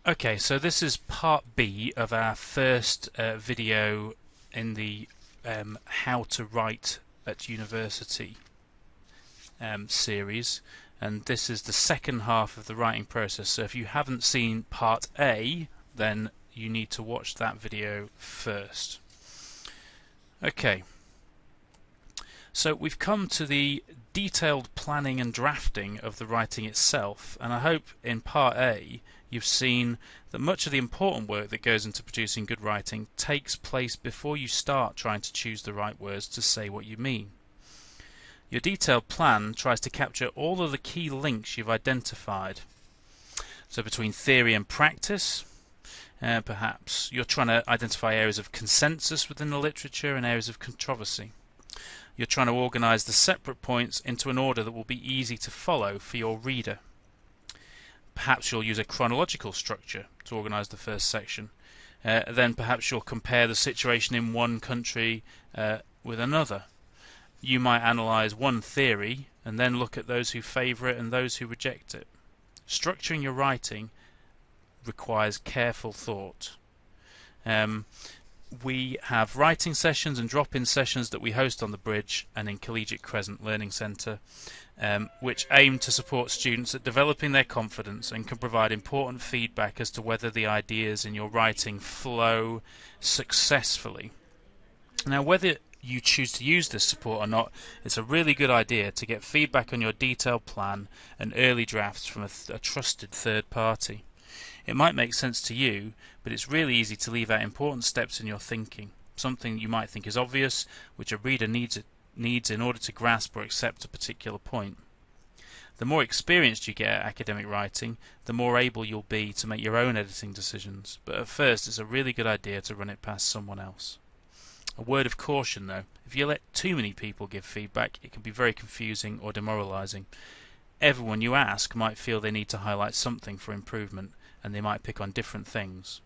Okay, so this is part B of our first video in the How to Write at University series, and this is the second half of the writing process. So if you haven't seen part A, then you need to watch that video first. Okay, so we've come to the detailed planning and drafting of the writing itself, and I hope in part A you've seen that much of the important work that goes into producing good writing takes place before you start trying to choose the right words to say what you mean. Your detailed plan tries to capture all of the key links you've identified. So between theory and practice, perhaps you're trying to identify areas of consensus within the literature and areas of controversy. You're trying to organise the separate points into an order that will be easy to follow for your reader. Perhaps you'll use a chronological structure to organise the first section. Then perhaps you'll compare the situation in one country with another. You might analyse one theory and then look at those who favour it and those who reject it. Structuring your writing requires careful thought. We have writing sessions and drop-in sessions that we host on the Bridge and in Collegiate Crescent Learning Centre, which aim to support students at developing their confidence and can provide important feedback as to whether the ideas in your writing flow successfully. Now, whether you choose to use this support or not, it's a really good idea to get feedback on your detailed plan and early drafts from a trusted third party. It might make sense to you, but it's really easy to leave out important steps in your thinking, something you might think is obvious, which a reader needs in order to grasp or accept a particular point. The more experienced you get at academic writing, the more able you'll be to make your own editing decisions, but at first it's a really good idea to run it past someone else. A word of caution though, if you let too many people give feedback, it can be very confusing or demoralising. Everyone you ask might feel they need to highlight something for improvement, and they might pick on different things.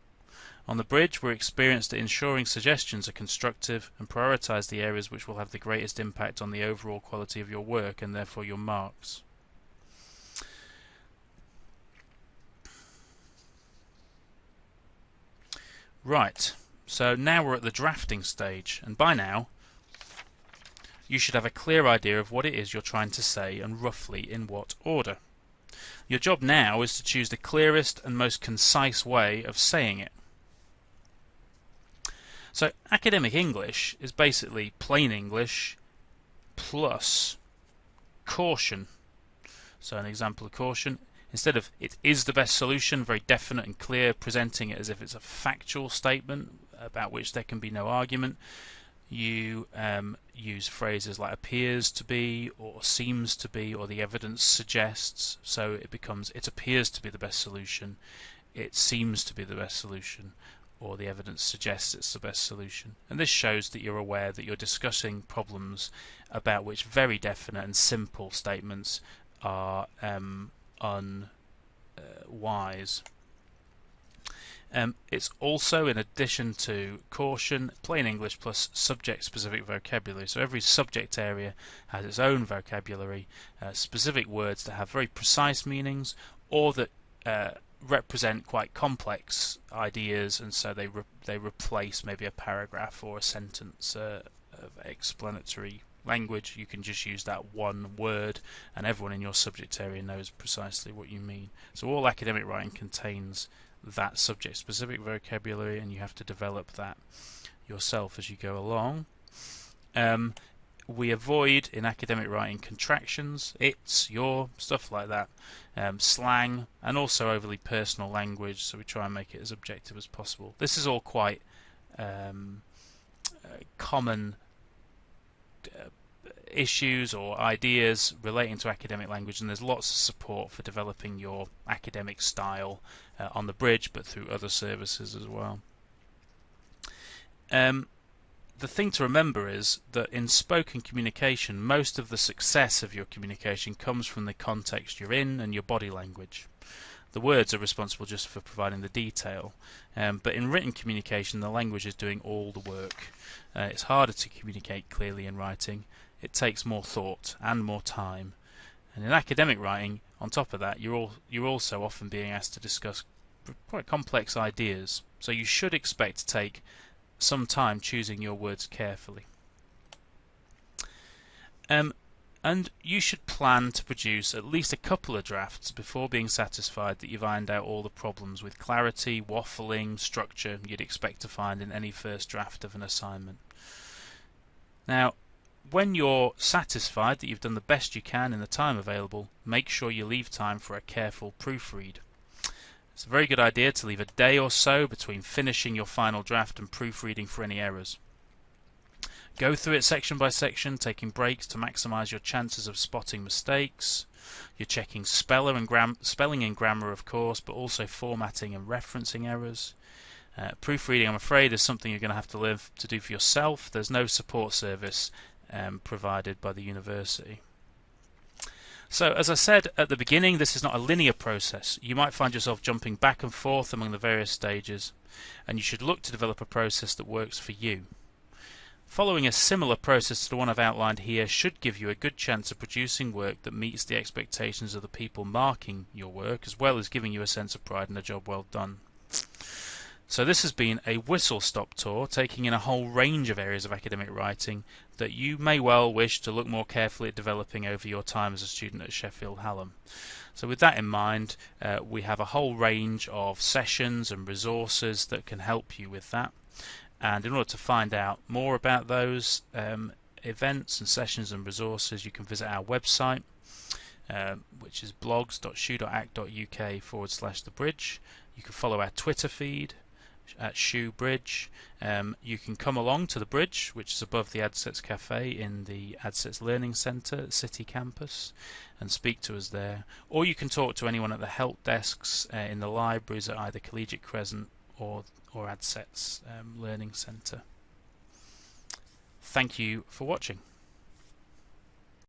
On the Bridge, we're experienced at ensuring suggestions are constructive and prioritise the areas which will have the greatest impact on the overall quality of your work and therefore your marks. Right, so now we're at the drafting stage, and by now you should have a clear idea of what it is you're trying to say and roughly in what order. Your job now is to choose the clearest and most concise way of saying it. So academic English is basically plain English plus caution. So an example of caution, instead of "it is the best solution," very definite and clear, presenting it as if it's a factual statement about which there can be no argument, you use phrases like "appears to be" or "seems to be" or "the evidence suggests." So it becomes "it appears to be the best solution," "it seems to be the best solution," or "the evidence suggests it's the best solution." And this shows that you're aware that you're discussing problems about which very definite and simple statements are unwise. It's also, in addition to caution, plain English plus subject-specific vocabulary. So every subject area has its own vocabulary, specific words that have very precise meanings or that represent quite complex ideas, and so they replace maybe a paragraph or a sentence of explanatory language. You can just use that one word and everyone in your subject area knows precisely what you mean. So all academic writing contains that subject-specific vocabulary, and you have to develop that yourself as you go along. We avoid in academic writing contractions, "it's," "your," stuff like that, slang, and also overly personal language, so we try and make it as objective as possible. This is all quite common issues or ideas relating to academic language, and there's lots of support for developing your academic style on the Bridge, but through other services as well. The thing to remember is that in spoken communication, most of the success of your communication comes from the context you're in and your body language. The words are responsible just for providing the detail, but in written communication the language is doing all the work. It's harder to communicate clearly in writing. It takes more thought and more time. And in academic writing, on top of that, you're also often being asked to discuss quite complex ideas, so you should expect to take some time choosing your words carefully. And you should plan to produce at least a couple of drafts before being satisfied that you've ironed out all the problems with clarity, waffling, structure you'd expect to find in any first draft of an assignment. Now, when you're satisfied that you've done the best you can in the time available, make sure you leave time for a careful proofread. It's a very good idea to leave a day or so between finishing your final draft and proofreading for any errors. Go through it section by section, taking breaks to maximise your chances of spotting mistakes. You're checking spelling and grammar, of course, but also formatting and referencing errors. Proofreading, I'm afraid, is something you're going to have to learn to do for yourself. There's no support service provided by the university. So, as I said at the beginning, this is not a linear process. You might find yourself jumping back and forth among the various stages, and you should look to develop a process that works for you. Following a similar process to the one I've outlined here should give you a good chance of producing work that meets the expectations of the people marking your work, as well as giving you a sense of pride in a job well done. So this has been a whistle-stop tour, taking in a whole range of areas of academic writing that you may well wish to look more carefully at developing over your time as a student at Sheffield Hallam. So with that in mind, we have a whole range of sessions and resources that can help you with that. And in order to find out more about those events and sessions and resources, you can visit our website, which is blogs.shu.ac.uk/thebridge. You can follow our Twitter feed at Shu Bridge. You can come along to the bridge, which is above the AdSets Cafe in the AdSets Learning Centre City campus, and speak to us there. Or you can talk to anyone at the help desks in the libraries at either Collegiate Crescent or AdSets Learning Centre. Thank you for watching.